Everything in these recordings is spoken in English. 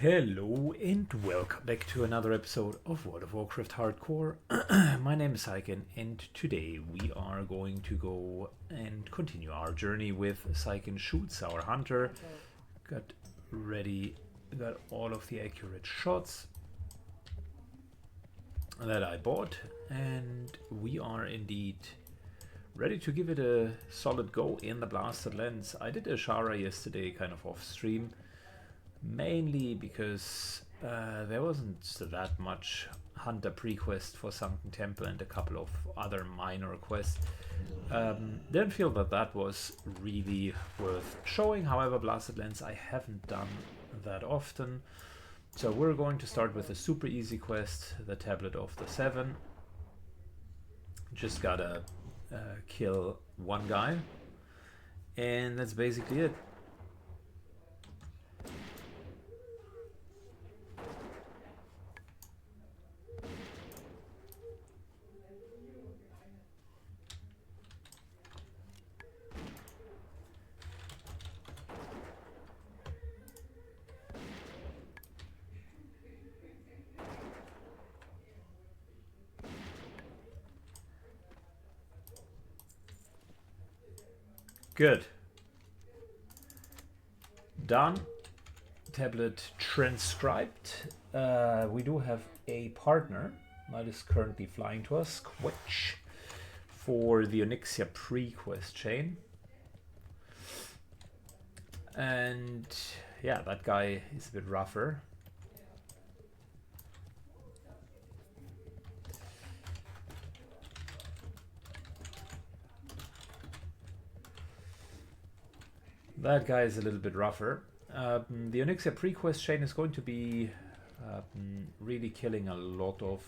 Hello and welcome back to another episode of World of Warcraft Hardcore. My name is Syken and today we are going to go and continue our journey with Syken Shoots, our hunter. Got ready, got all of the accurate shots that I bought, and we are indeed ready to give it a solid go in the Blasted Lands. I did a Shara yesterday kind of off stream, mainly because there wasn't that much hunter pre-quest for Sunken Temple and a couple of other minor quests. Didn't feel that that was really worth showing. However, Blasted Lands I haven't done that often, so we're going to start with a super easy quest, the Tablet of the Seven. Just gotta kill one guy and that's basically it. Good. Done. Tablet transcribed. We do have a partner that is currently flying to us, Quetch, for the Onyxia pre-quest chain. And yeah, that guy is a bit rougher. That guy is a little bit rougher. The Onyxia pre-quest chain is going to be really killing a lot of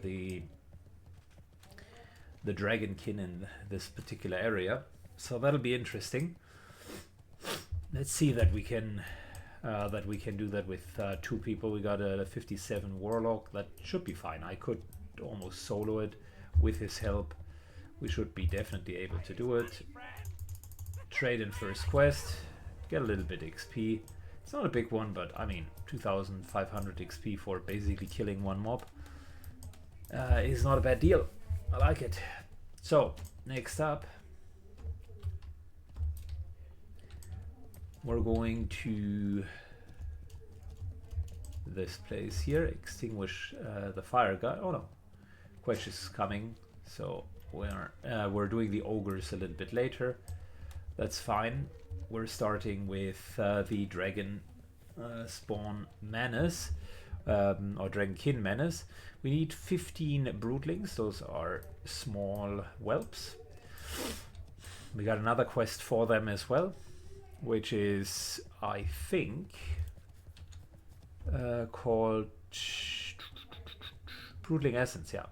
the dragonkin in this particular area, so that'll be interesting. Let's see that we can do that with two people. We got a 57 warlock. That should be fine. I could almost solo it with his help. We should be definitely able to do it. Trade in first quest, get a little bit XP. It's not a big one, but I mean 2500 XP for basically killing one mob is not a bad deal. I like it. So next up, we're going to this place here, extinguish the fire guy. Oh no, Quetch is coming, so we're doing the ogres a little bit later. That's fine. We're starting with the dragon spawn menace, or dragonkin menace. We need 15 broodlings. Those are small whelps. We got another quest for them as well, which is, I think, called Broodling Essence. Yeah.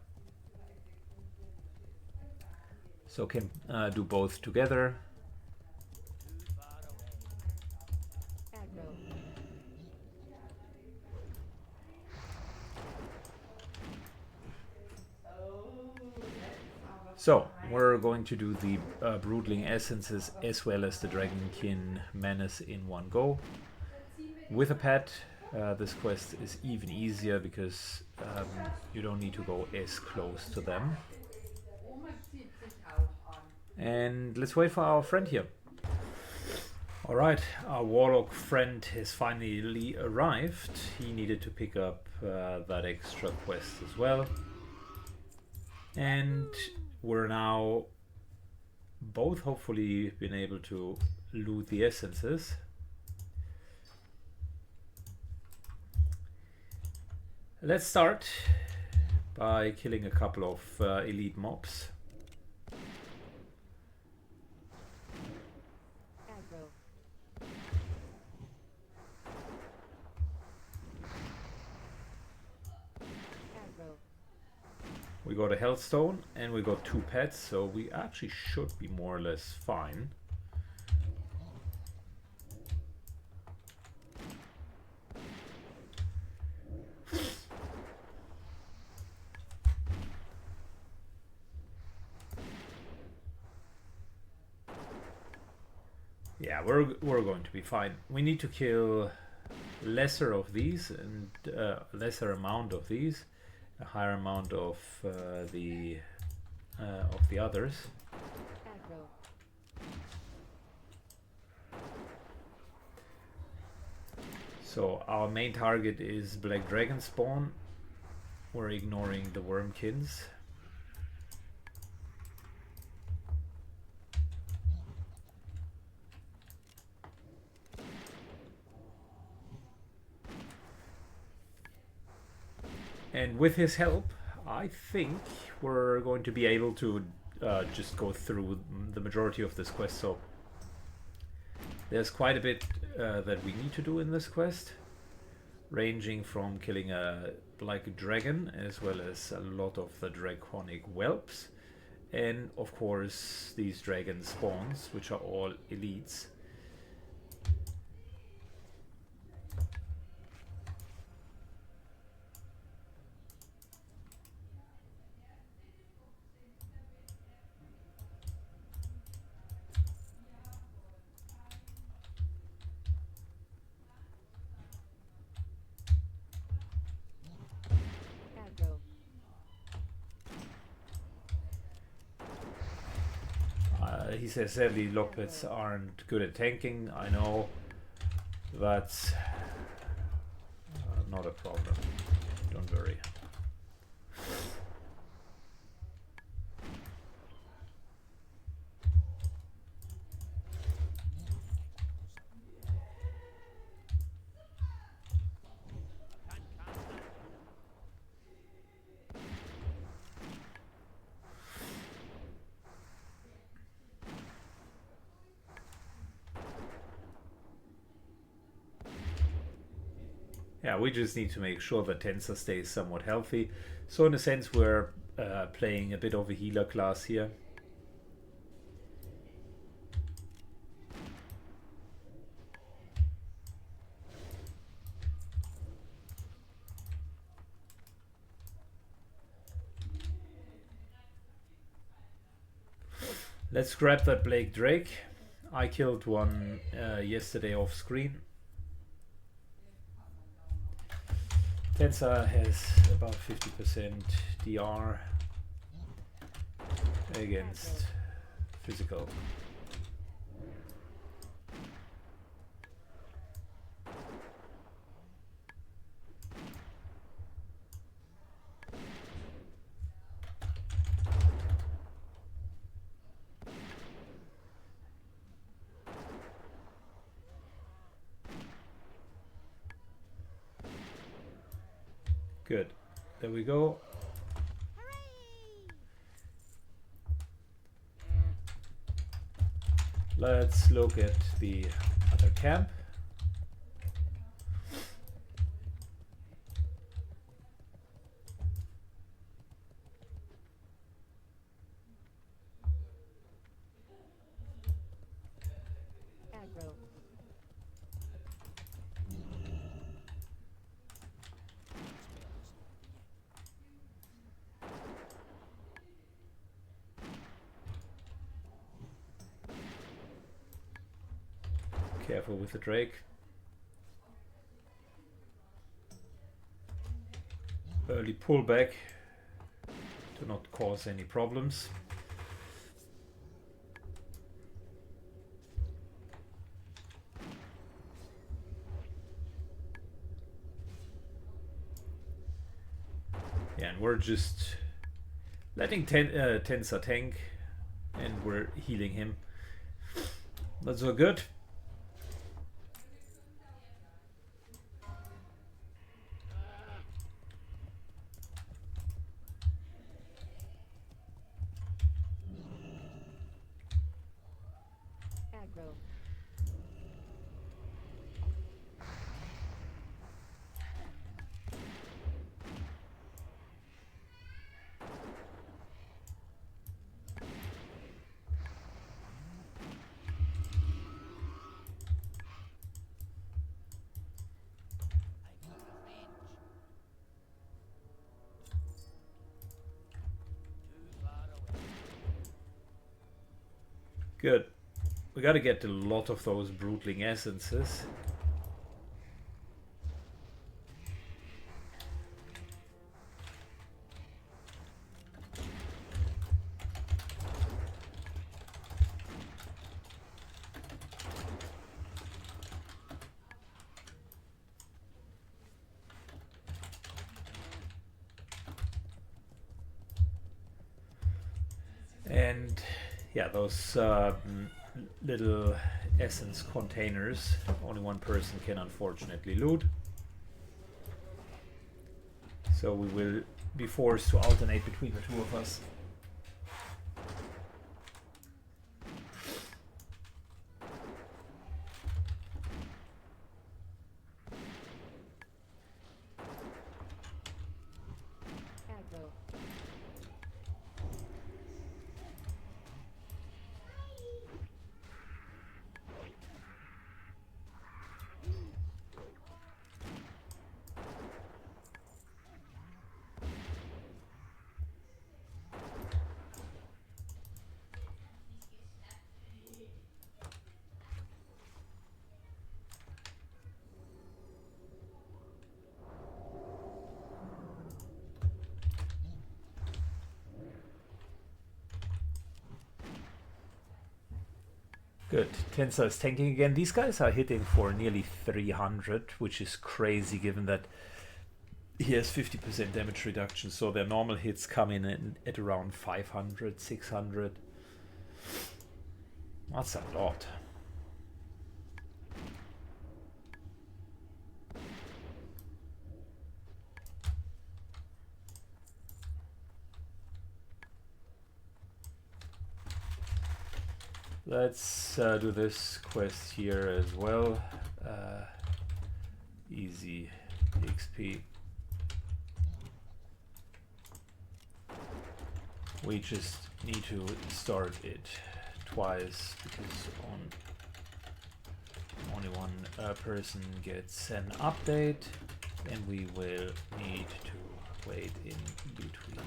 So can do both together. So we're going to do the Broodling Essences as well as the Dragonkin Menace in one go. With a pet, this quest is even easier because you don't need to go as close to them. And let's wait for our friend here. Alright, our warlock friend has finally arrived. He needed to pick up that extra quest as well. And we're now both hopefully been able to loot the essences. Let's start by killing a couple of elite mobs. We got a Hellstone and we got two pets, so we actually should be more or less fine. Yeah, we're going to be fine. We need to kill lesser of these and lesser amount of these, a higher amount of the others. So our main target is Black Dragon spawn. We're ignoring the Wormkins. And with his help, I think we're going to be able to just go through the majority of this quest. So there's quite a bit that we need to do in this quest, ranging from killing a black dragon as well as a lot of the draconic whelps, and of course these dragon spawns, which are all elites. He says sadly lockpits aren't good at tanking. I know, that's not a problem. Don't worry. Yeah, we just need to make sure that Tensor stays somewhat healthy. So in a sense, we're playing a bit of a healer class here. Let's grab that Blake Drake. I killed one yesterday off screen. Tensor has about 50% DR against physical. Good. There we go. Let's look at the other camp. Careful with the Drake. Early pullback to not cause any problems. Yeah, and we're just letting Tensor tank, and we're healing him. That's all good. Good. We gotta get a lot of those Broodling Essences. And yeah, those little essence containers, only one person can unfortunately loot. So we will be forced to alternate between the two of us. Good. Tensor is tanking again. These guys are hitting for nearly 300, which is crazy given that he has 50% damage reduction. So their normal hits come in at around 500, 600. That's a lot. Let's do this quest here as well. Easy XP. We just need to start it twice because only one person gets an update, and we will need to wait in between.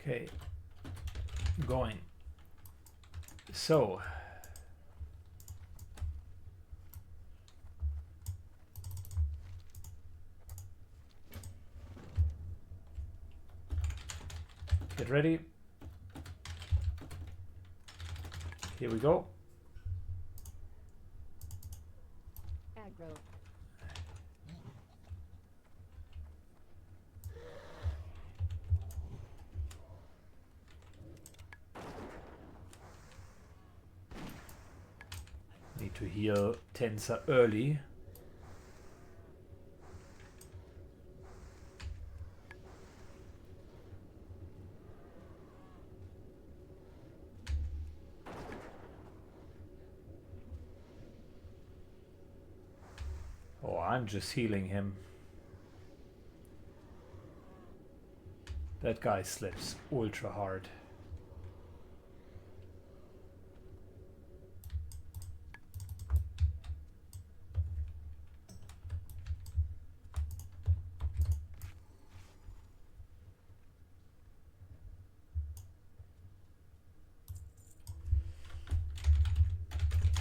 Okay, going. So, get ready. Here we go. Aggro. Need to heal Tensor early. Oh, I'm just healing him. That guy slips ultra hard.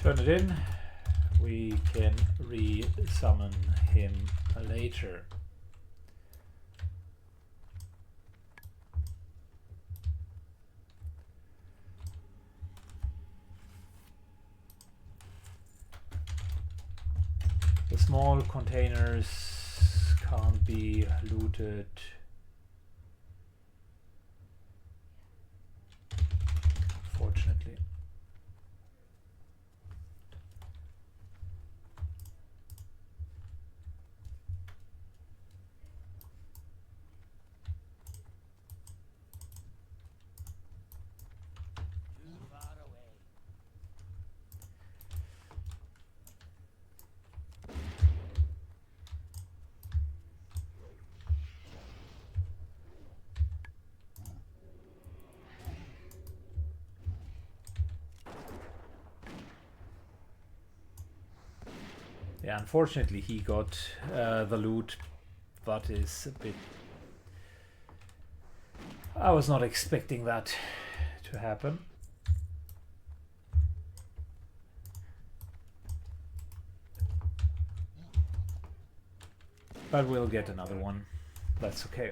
Turn it in. We can re-summon him later. The small containers can't be looted. Fortunately. Yeah, unfortunately he got the loot. That is a bit... I was not expecting that to happen. But we'll get another one. That's okay.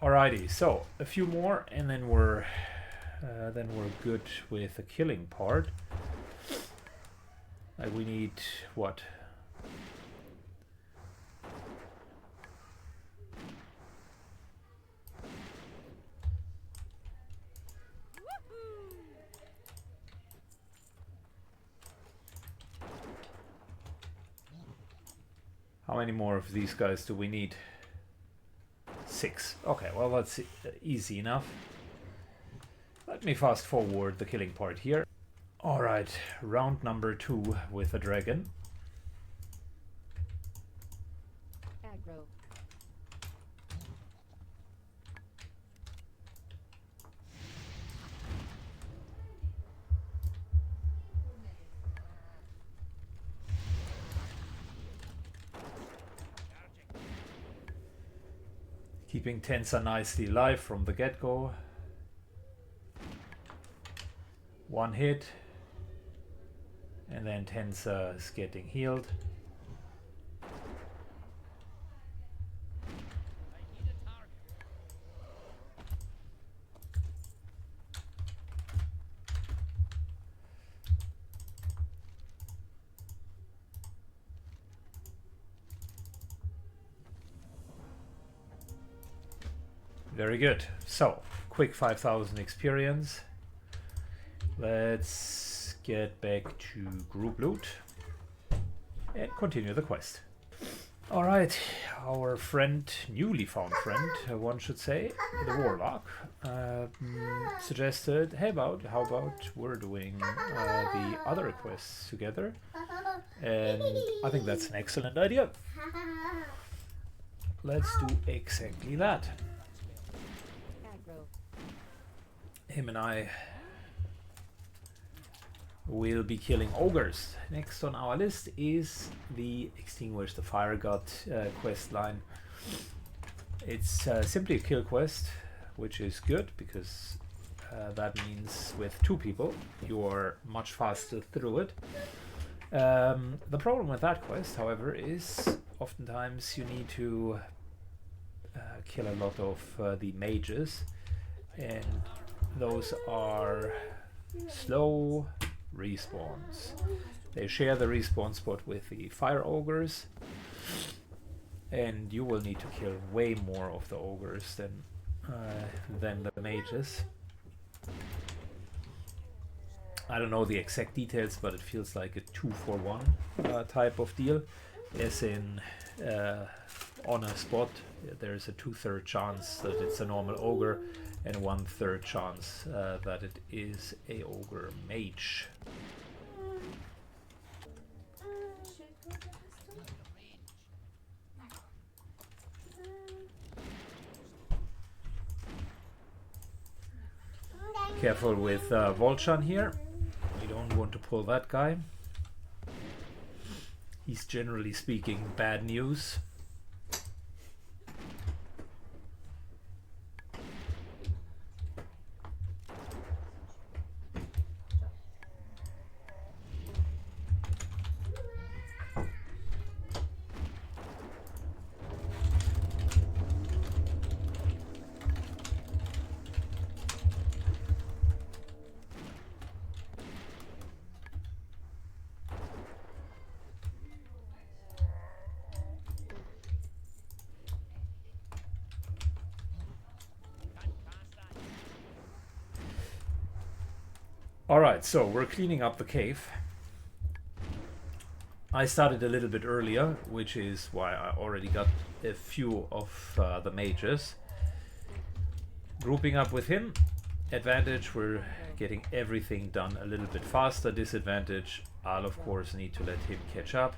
Alrighty, so a few more, and then we're good with the killing part. Like we need what? How many more of these guys do we need? 6. Okay, well that's easy enough. Let me fast forward the killing part here. Alright, round number 2 with a dragon. Aggro. Keeping Tensa nicely alive from the get-go. 1 hit. And then Tensa is getting healed. Very good. So, quick 5,000 experience. Let's get back to group loot and continue the quest. Alright, our friend, newly found friend, one should say, the Warlock, suggested, how about we're doing the other quests together? And I think that's an excellent idea. Let's do exactly that. Him and I will be killing ogres. Next on our list is the Extinguish the Fire God quest line. It's simply a kill quest, which is good because that means with 2 people you are much faster through it. The problem with that quest, however, is oftentimes you need to kill a lot of the mages, and those are slow respawns. They share the respawn spot with the fire ogres, and you will need to kill way more of the ogres than the mages. I don't know the exact details, but it feels like a 2-for-1 type of deal, as in on a spot there's a 2/3 chance that it's a normal ogre and 1/3 chance that it is a ogre mage. Careful with Volchan here. We don't want to pull that guy. He's generally speaking bad news. Alright, so we're cleaning up the cave. I started a little bit earlier, which is why I already got a few of the mages. Grouping up with him. Advantage, we're getting everything done a little bit faster. Disadvantage, I'll of course need to let him catch up.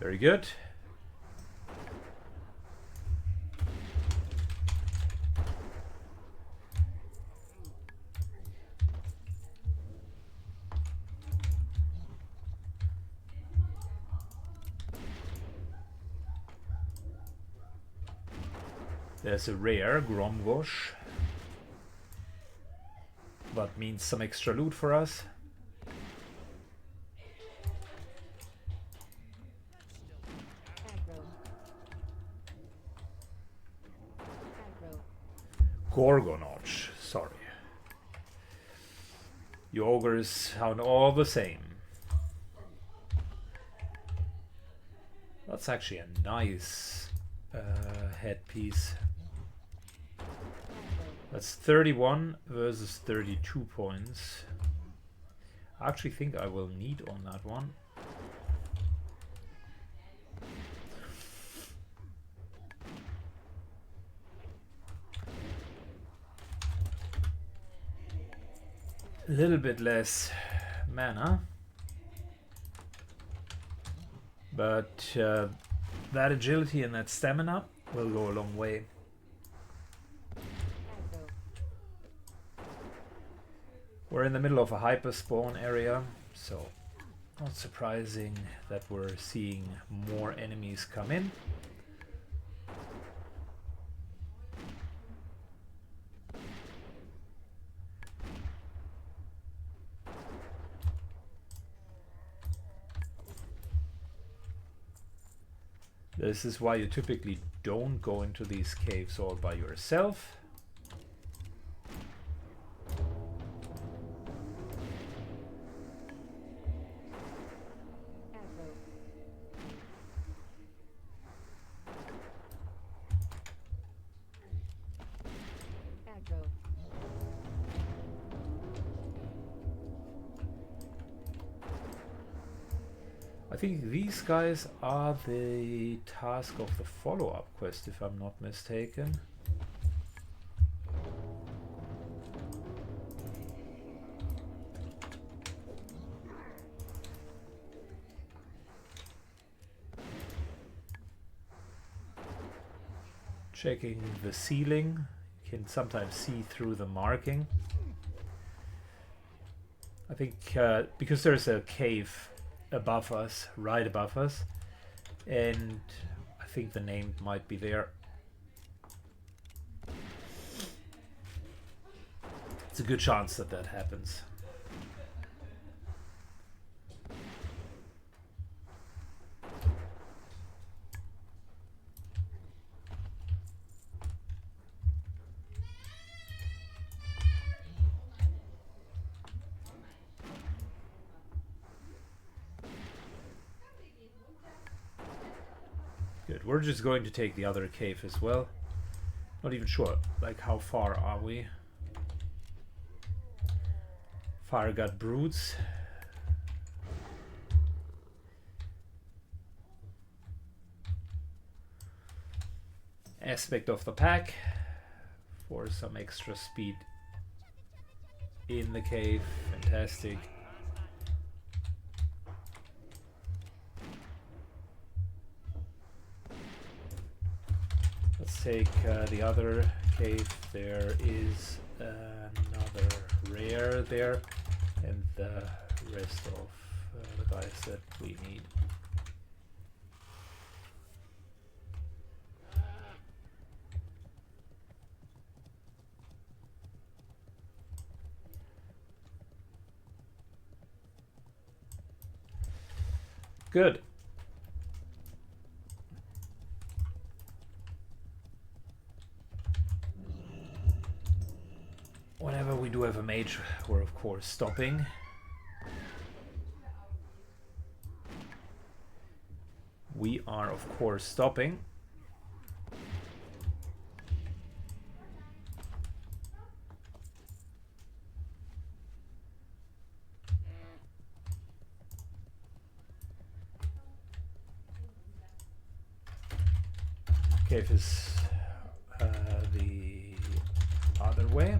Very good. There's a rare Gromgosh. That means some extra loot for us. Aggro. Aggro. Gorgonoch, sorry. You ogres sound all the same. That's actually a nice headpiece. That's 31 versus 32 points. I actually think I will need on that one. A little bit less mana. But that agility and that stamina will go a long way. Aggro. We're in the middle of a hyper spawn area, so not surprising that we're seeing more enemies come in. This is why you typically don't go into these caves all by yourself. Aggro. Aggro. I think these guys are the task of the follow-up quest, if I'm not mistaken. Checking the ceiling, you can sometimes see through the marking. I think because there's a cave above us, right above us, and I think the name might be there. It's a good chance that that happens. Good, we're just going to take the other cave as well. Not even sure, like how far are we? Fire gut brutes. Aspect of the pack for some extra speed in the cave. Fantastic. Let's take the other cave. There is another rare there, and the rest of the guys that we need. Good. Whenever we do have a mage, we're of course stopping. We are of course stopping. Cave is the other way.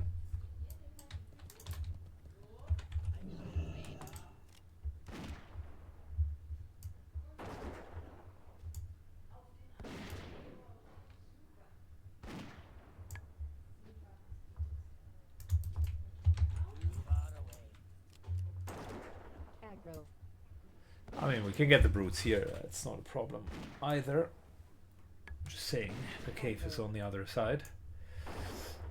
Aggro. I mean, we can get the brutes here. It's not a problem either. Just saying, the cave is on the other side.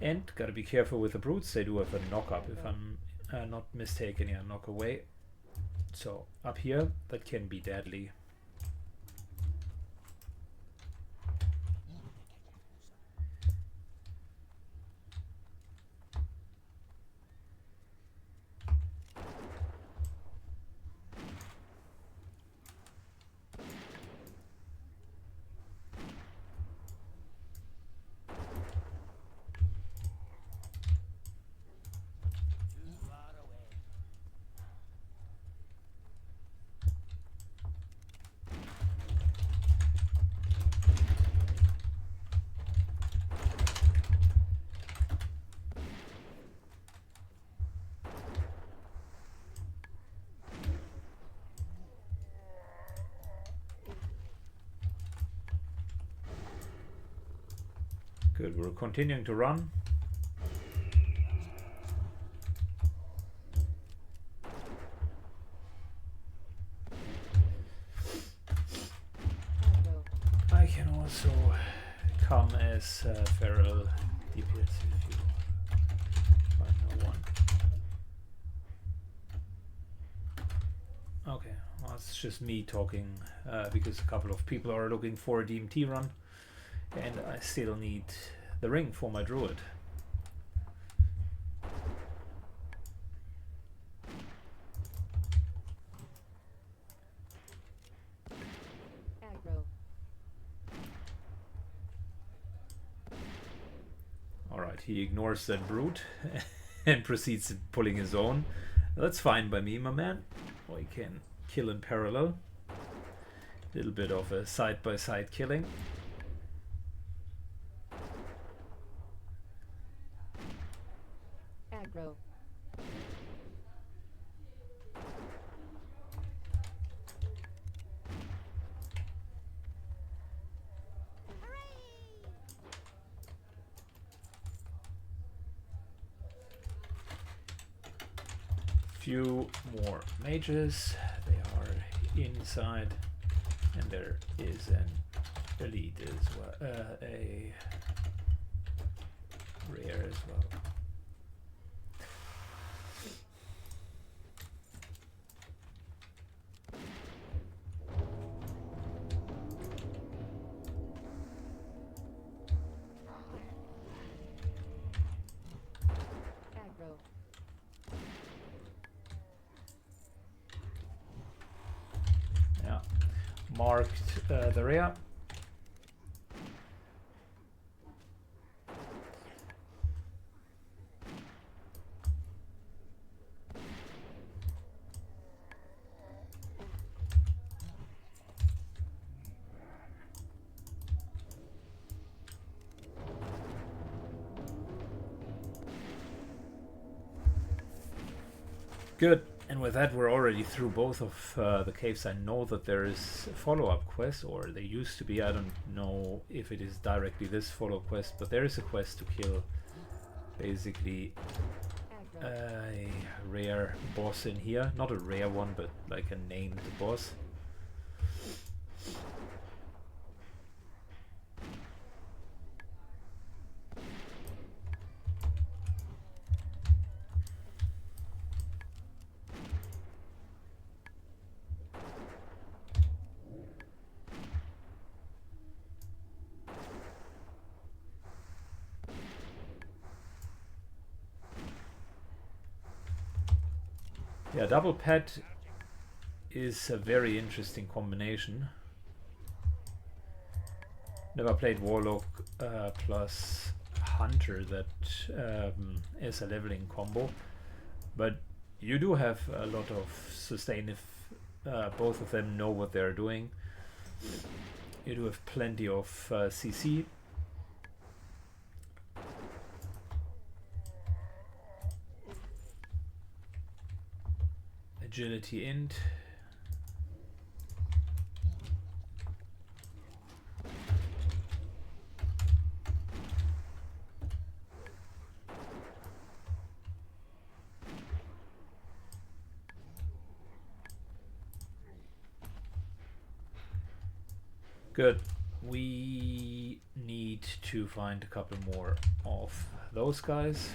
And gotta be careful with the brutes. They do have a knock up, if I'm not mistaken. Yeah, knock away. So up here, that can be deadly. Good, we're continuing to run. Aggro. I can also come as feral DPS if you find no one. Okay, well, it's just me talking because a couple of people are looking for a DMT run, and I still need the ring for my druid. Aggro. Alright, he ignores that brute and proceeds pulling his own. That's fine by me, my man. Or he can kill in parallel. Little bit of a side-by-side killing. Aggro. Few more mages. They are inside, and there is an elite as well, a rare as well. Aggro. Yeah, marked the rear. Good. And with that, we're already through both of the caves. I know that there is a follow-up quest, or there used to be. I don't know if it is directly this follow-up quest, but there is a quest to kill basically Aggro. a rare boss in here. Not a rare one, but like a named boss. Yeah, double pet is a very interesting combination. Never played Warlock plus Hunter that is a leveling combo, but you do have a lot of sustain if both of them know what they're doing. You do have plenty of CC. Agility int. Good. We need to find a couple more of those guys.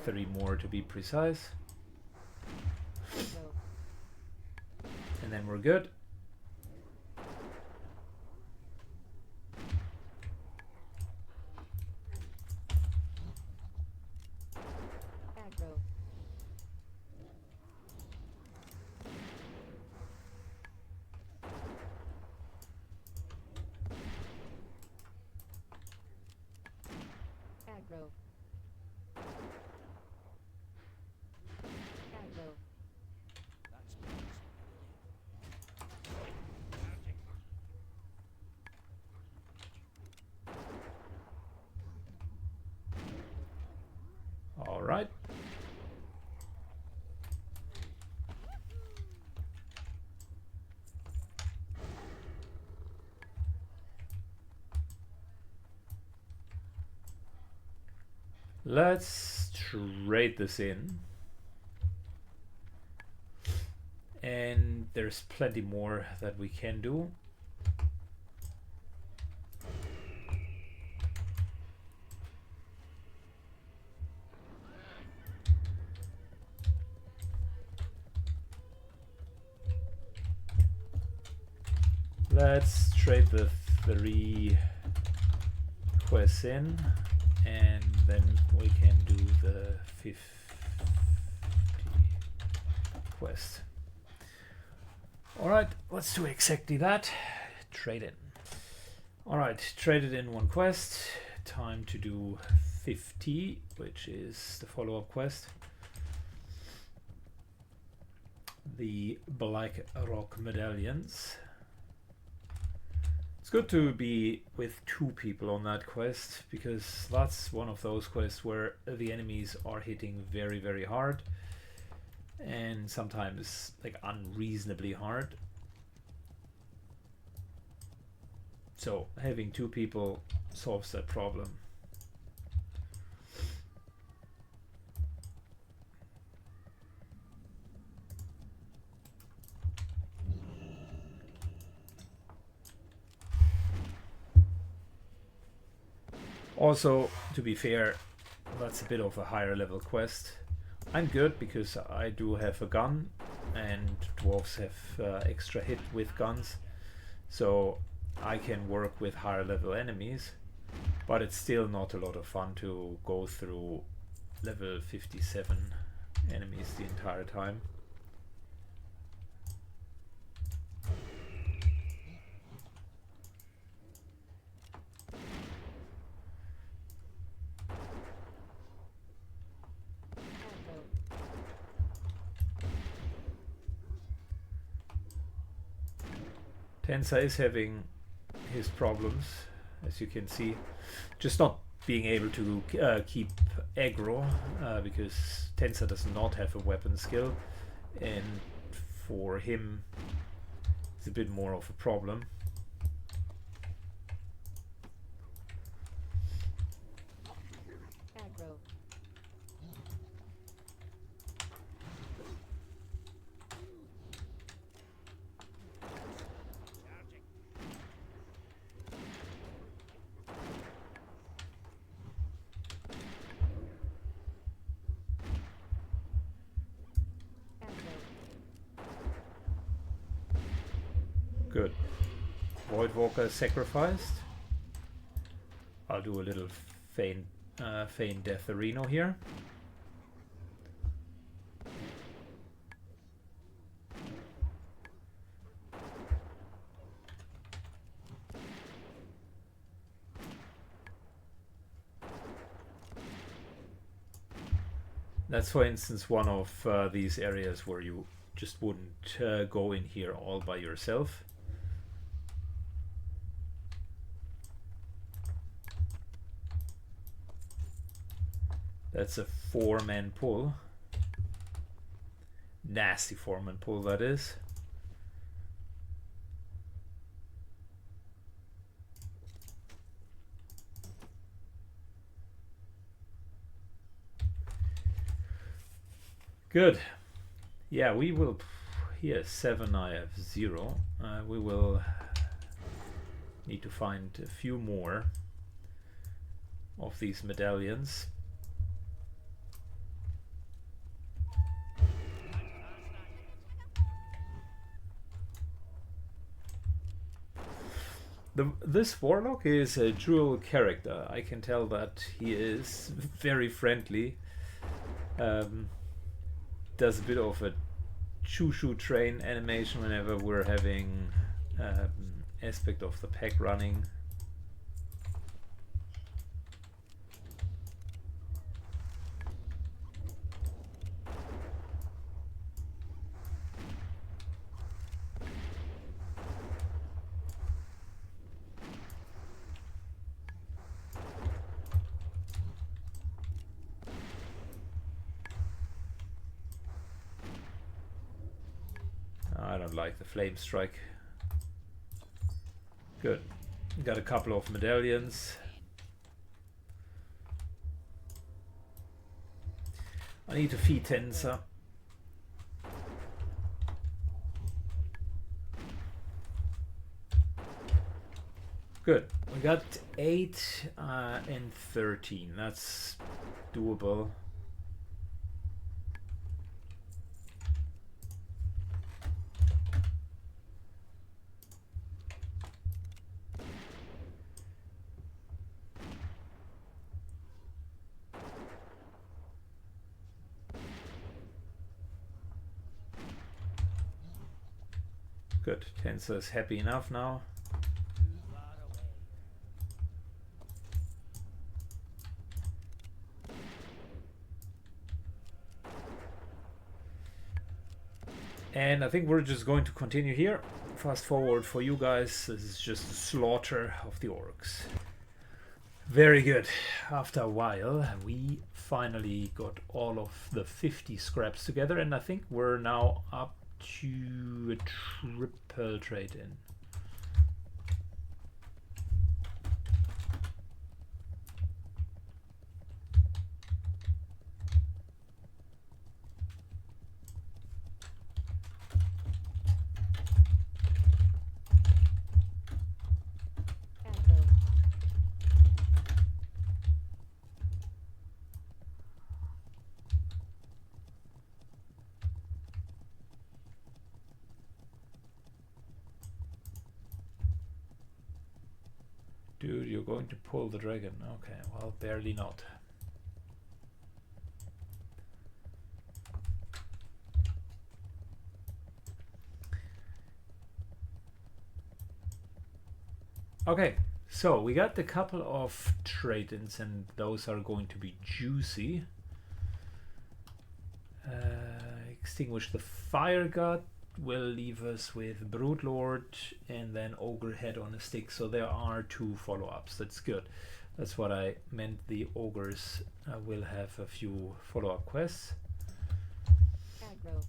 3 more to be precise. Aggro. And then we're good. Aggro. Aggro. Aggro. All right. Let's trade this in. And there's plenty more that we can do. Let's trade the 3 quests in, and then we can do the 50 quest. Alright, let's do exactly that. Trade in. Alright, traded in 1 quest. Time to do 50, which is the follow-up quest. The Black Rock Medallions. It's good to be with 2 people on that quest, because that's one of those quests where the enemies are hitting very, very hard, and sometimes like unreasonably hard. So having 2 people solves that problem. Also, to be fair, that's a bit of a higher level quest. I'm good because I do have a gun, and dwarves have extra hit with guns, so I can work with higher level enemies, but it's still not a lot of fun to go through level 57 enemies the entire time. Tensa is having his problems, as you can see. Just not being able to keep aggro, because Tensa does not have a weapon skill, and for him it's a bit more of a problem. Aggro. Good. Voidwalker sacrificed. I'll do a little feign death arena here. That's, for instance, one of these areas where you just wouldn't go in here all by yourself. That's a 4-man pull. Nasty 4-man pull, that is. Good. Yeah, we will. Here, 7, I have 0. We will Need to find a few more of these medallions. This warlock is a dual character. I can tell that he is very friendly. Does a bit of a choo-choo train animation whenever we're having aspect of the pack running. I don't like the flame strike. Good. Got a couple of medallions. I need to feed Tensa. Good. We got 8 and 13. That's doable. Good. Tensa is happy enough now. And I think we're just going to continue here. Fast forward for you guys. This is just a slaughter of the orcs. Very good. After a while, we finally got all of the 50 scraps together, and I think we're now up to a triple trade-in. Aggro. Dude, you're going to pull the dragon. Okay, well, barely not. Okay, so we got a couple of trade-ins, and those are going to be juicy. Extinguish the Fire God will leave us with Broodlord and then Ogre Head on a stick. So there are 2 follow-ups. That's good. That's what I meant. The ogres will have a few follow-up quests. Aggro.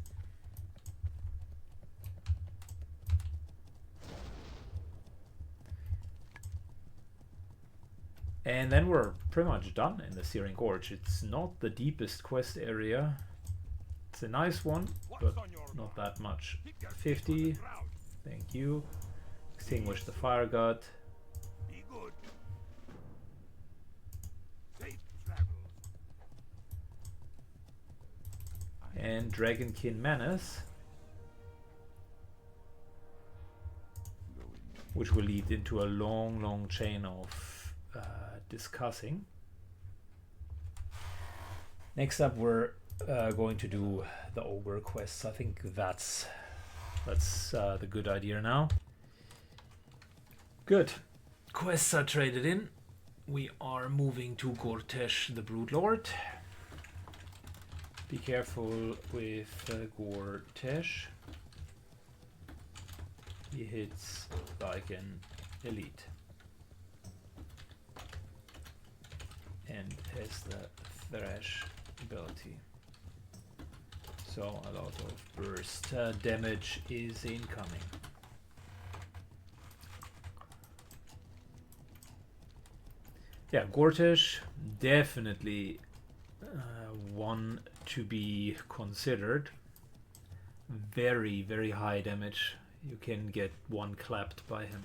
And then we're pretty much done in the Searing Gorge. It's not the deepest quest area. It's a nice one, but not that much. 50. Thank you. Extinguish the Fire God. And Dragonkin Menace, which will lead into a long chain of discussing. Next up, we're going to do the ogre quests. I think that's the good idea now. Good. Quests are traded in. We are moving to Gortesh the Broodlord. Be careful with Gortesh. He hits like an elite. And has the Thrash ability. So a lot of burst damage is incoming. Yeah, Gortesh, definitely one to be considered. Very high damage. You can get one clapped by him.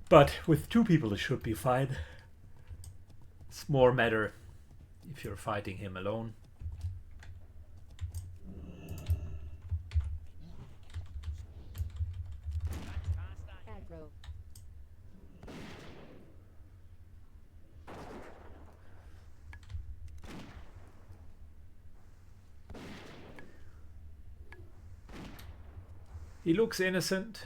But with two people it should be fine. It's more matter if you're fighting him alone. Aggro. He looks innocent,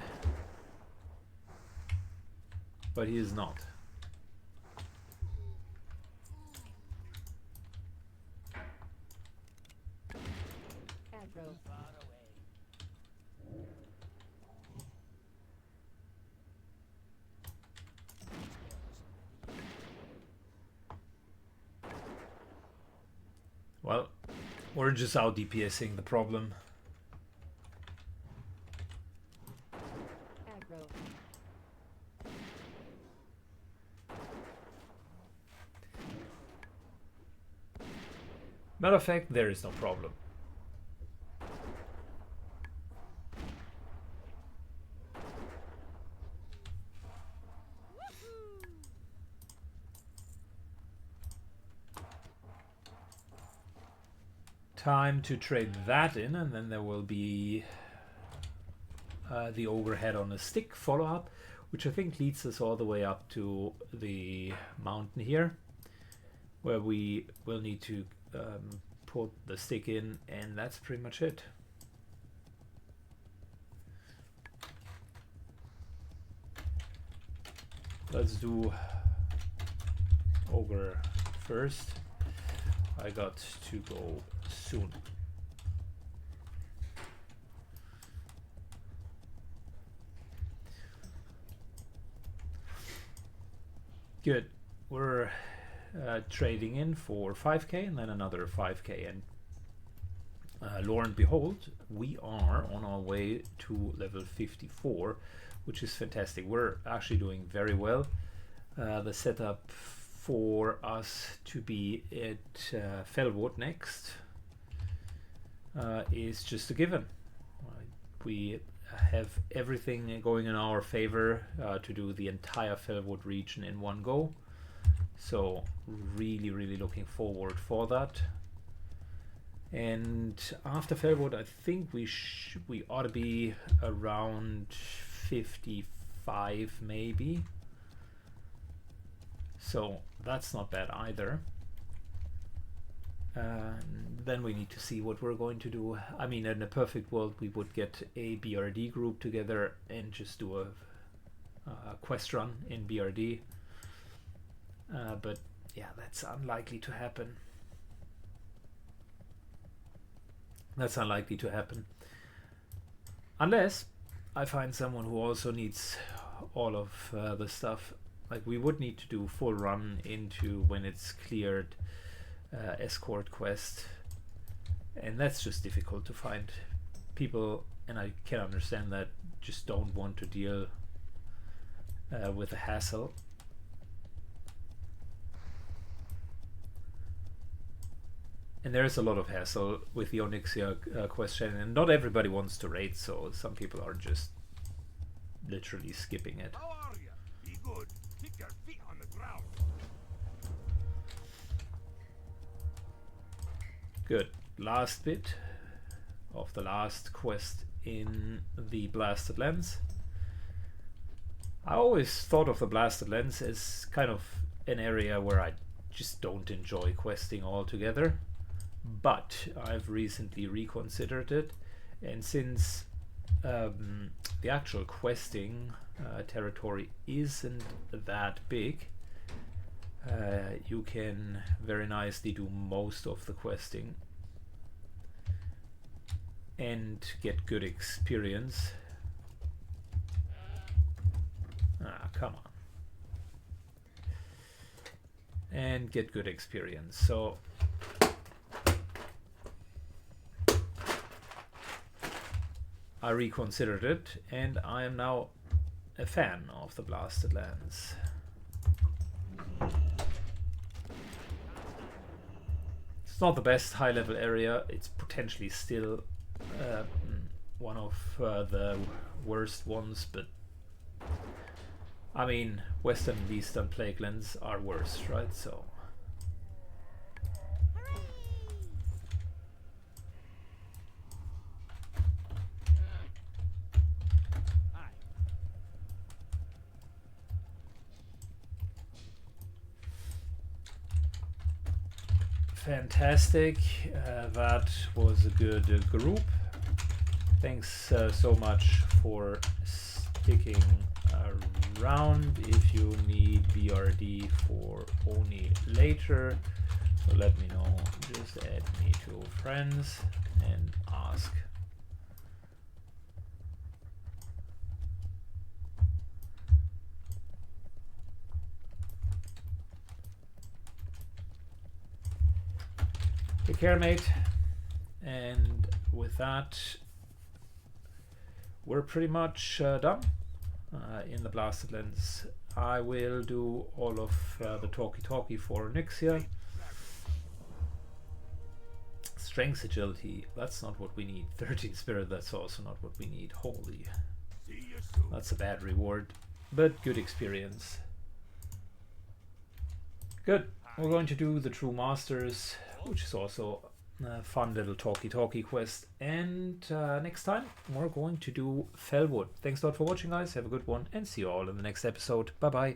but he is not. Aggro. Well, we're just out DPSing the problem. Aggro. Matter of fact, there is no problem. Time to trade that in, and then there will be the overhead on a stick follow-up, which I think leads us all the way up to the mountain here, where we will need to put the stick in, and that's pretty much it. Let's do ogre first. I got to go soon. Good. We're trading in for 5k and then another 5k, and lo and behold, we are on our way to level 54, which is fantastic. We're actually doing very well. The setup for us to be at Fellwood next is just a given. We have everything going in our favor to do the entire Fellwood region in one go. So really looking forward for that. And after Fellwood, I think we ought to be around 55 maybe. So that's not bad either. Then we need to see what we're going to do. I mean, in a perfect world, we would get a BRD group together and just do a quest run in BRD. But yeah, that's unlikely to happen. That's unlikely to happen. Unless I find someone who also needs all of the stuff. Like, we would need to do full run into when it's cleared escort quest. And that's just difficult to find. People, and I can understand that, just don't want to deal with the hassle. And there's a lot of hassle with the Onyxia question, and not everybody wants to raid, so some people are just literally skipping it. How are you? Be good. Keep your feet on the ground. Good. Last bit of the last quest in the Blasted Lands. I always thought of the Blasted Lands as kind of an area where I just don't enjoy questing altogether. But I've recently reconsidered it, and since the actual questing territory isn't that big, you can very nicely do most of the questing and get good experience. Ah, come on. And get good experience. So I reconsidered it, and I am now a fan of the Blasted Lands. It's not the best high-level area. It's potentially still one of the worst ones, but I mean, Western and Eastern Plaguelands are worse, right? So Aye. fantastic. That was a good group. Thanks so much for sticking around. If you need BRD for only later, so let me know. Just add me to friends and ask. Take care, mate. And with that, we're pretty much done in the Blasted Lands. I will do all of the talkie for Nyxia. Strength agility, that's not what we need. 13 spirit, that's also not what we need. Holy, See you soon. that's a bad reward, but good experience. Good. We're going to do the True Masters, which is also a fun little talkie quest. And next time we're going to do Fellwood. Thanks a lot for watching, guys. Have a good one, and see you all in the next episode. Bye bye.